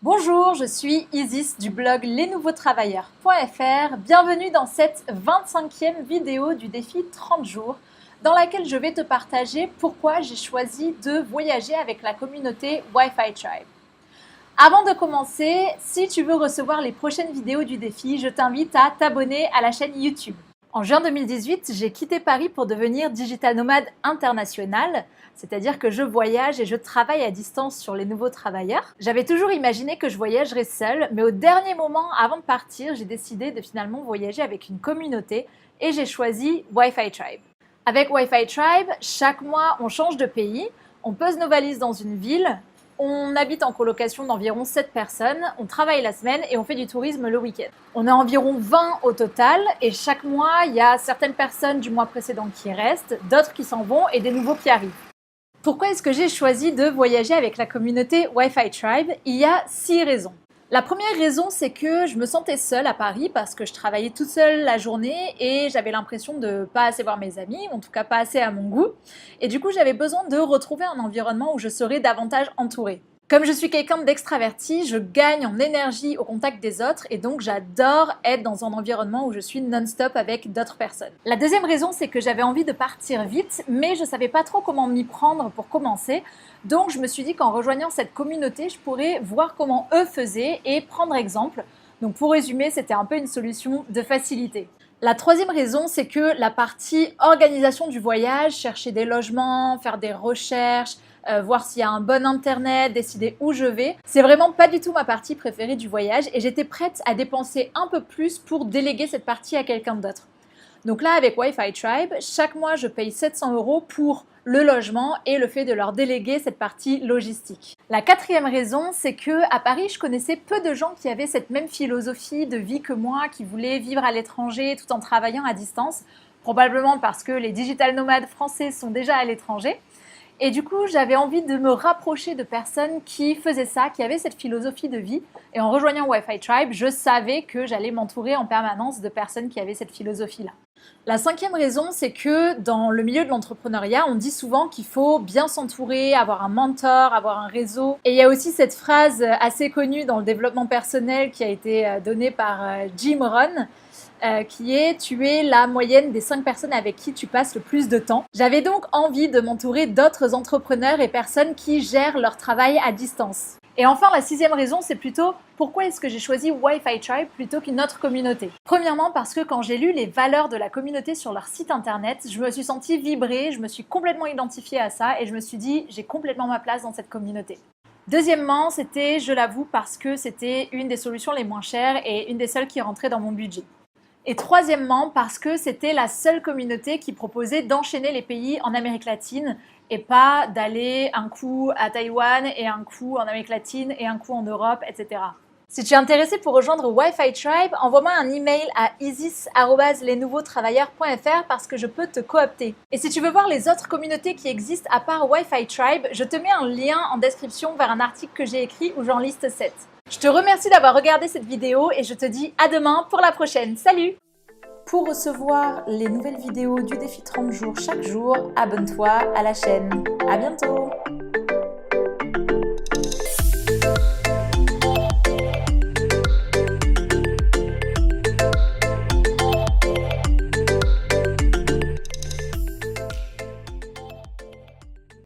Bonjour, je suis Isis du blog lesnouveautravailleurs.fr. Bienvenue dans cette 25e vidéo du défi 30 jours dans laquelle je vais te partager pourquoi j'ai choisi de voyager avec la communauté Wi-Fi Tribe. Avant de commencer, si tu veux recevoir les prochaines vidéos du défi, je t'invite à t'abonner à la chaîne YouTube. En juin 2018, j'ai quitté Paris pour devenir digital nomade international, c'est-à-dire que je voyage et je travaille à distance sur les nouveaux travailleurs. J'avais toujours imaginé que je voyagerais seule, mais au dernier moment, avant de partir, j'ai décidé de finalement voyager avec une communauté et j'ai choisi Wi-Fi Tribe. Avec Wi-Fi Tribe, chaque mois, on change de pays, on pose nos valises dans une ville, on habite en colocation d'environ 7 personnes, on travaille la semaine et on fait du tourisme le week-end. On est environ 20 au total et chaque mois, il y a certaines personnes du mois précédent qui restent, d'autres qui s'en vont et des nouveaux qui arrivent. Pourquoi est-ce que j'ai choisi de voyager avec la communauté Wi-Fi Tribe? Il y a 6 raisons. La première raison, c'est que je me sentais seule à Paris parce que je travaillais toute seule la journée et j'avais l'impression de ne pas assez voir mes amis, en tout cas pas assez à mon goût. Et du coup, j'avais besoin de retrouver un environnement où je serais davantage entourée. Comme je suis quelqu'un d'extraverti, je gagne en énergie au contact des autres et donc j'adore être dans un environnement où je suis non-stop avec d'autres personnes. La deuxième raison, c'est que j'avais envie de partir vite, mais je ne savais pas trop comment m'y prendre pour commencer. Donc je me suis dit qu'en rejoignant cette communauté, je pourrais voir comment eux faisaient et prendre exemple. Donc pour résumer, c'était un peu une solution de facilité. La troisième raison, c'est que la partie organisation du voyage, chercher des logements, faire des recherches, voir s'il y a un bon internet, décider où je vais, c'est vraiment pas du tout ma partie préférée du voyage et j'étais prête à dépenser un peu plus pour déléguer cette partie à quelqu'un d'autre. Donc là, avec Wi-Fi Tribe, chaque mois, je paye 700 € pour le logement et le fait de leur déléguer cette partie logistique. La quatrième raison, c'est que à Paris, je connaissais peu de gens qui avaient cette même philosophie de vie que moi, qui voulaient vivre à l'étranger tout en travaillant à distance, probablement parce que les digital nomades français sont déjà à l'étranger. Et du coup, j'avais envie de me rapprocher de personnes qui faisaient ça, qui avaient cette philosophie de vie. Et en rejoignant Wi-Fi Tribe, je savais que j'allais m'entourer en permanence de personnes qui avaient cette philosophie-là. La cinquième raison, c'est que dans le milieu de l'entrepreneuriat, on dit souvent qu'il faut bien s'entourer, avoir un mentor, avoir un réseau. Et il y a aussi cette phrase assez connue dans le développement personnel qui a été donnée par Jim Rohn, qui est « tu es la moyenne des 5 personnes avec qui tu passes le plus de temps ». J'avais donc envie de m'entourer d'autres entrepreneurs et personnes qui gèrent leur travail à distance. Et enfin, la sixième raison, c'est plutôt pourquoi est-ce que j'ai choisi Wi-Fi Tribe plutôt qu'une autre communauté. Premièrement, parce que quand j'ai lu les valeurs de la communauté sur leur site internet, je me suis sentie vibrer, je me suis complètement identifiée à ça et je me suis dit j'ai complètement ma place dans cette communauté. Deuxièmement, c'était, je l'avoue, parce que c'était une des solutions les moins chères et une des seules qui rentrait dans mon budget. Et troisièmement, parce que c'était la seule communauté qui proposait d'enchaîner les pays en Amérique latine et pas d'aller un coup à Taïwan et un coup en Amérique latine et un coup en Europe, etc. Si tu es intéressé pour rejoindre Wi-Fi Tribe, envoie-moi un email à isis@lesnouveautravailleurs.fr parce que je peux te coopter. Et si tu veux voir les autres communautés qui existent à part Wi-Fi Tribe, je te mets un lien en description vers un article que j'ai écrit où j'en liste 7. Je te remercie d'avoir regardé cette vidéo et je te dis à demain pour la prochaine. Salut! Pour recevoir les nouvelles vidéos du défi 30 jours chaque jour, abonne-toi à la chaîne. À bientôt!